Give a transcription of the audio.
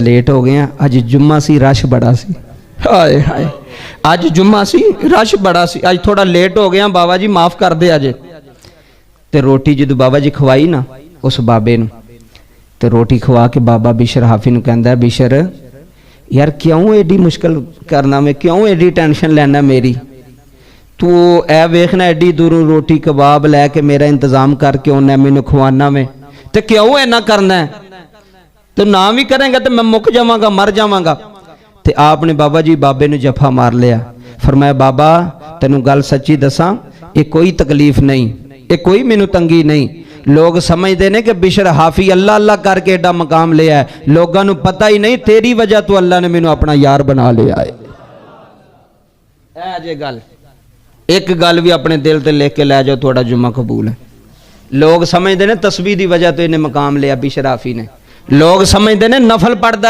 Late हो गए। अज जुम्मा सी, रश बड़ा सी। हाय हाय, अज जुम्मा सी, रश बड़ा सी। अज थोड़ा लेट हो गया, बाबा जी माफ़ कर दे अज। तो रोटी जो बाबा जी खवाई ना उस बाबे नूं, तो रोटी खवा के बाबा बिशर हाफी नूं कहंदा, बिशर यार क्यों एडी मुश्किल करना, मैं क्यों एडी टेंशन लैना मेरी, तू ऐ वेखना एडी दूरों रोटी कबाब लैके मेरा इंतजाम करके उन्हें मैनू खवाना में, तो क्यों इन्ना करना है, तो ना भी करेंगे तो मैं मुक जावांगा, मर जावांगा। तो आपने बाबा जी बाबे ने जफा मार लिया, फरमाया बाबा तेनू गल सच्ची दसा, ये कोई तकलीफ नहीं, ये कोई मैनू तंगी नहीं। लोग समझते ने कि बिशर हाफी अल्लाह अल्लाह करके एडा मकाम लिया है, लोगों को पता ही नहीं तेरी वजह तो अल्लाह ने मैनू अपना यार बना लिया है। जे गल एक गल भी अपने दिल से लिख के लै जाओ, थोड़ा जुम्मा कबूल है। लोग समझते ने तस्बीह की वजह तो इन्हें मकाम लिया बिशर हाफी ने, लोग समझते ने नफल पढ़दा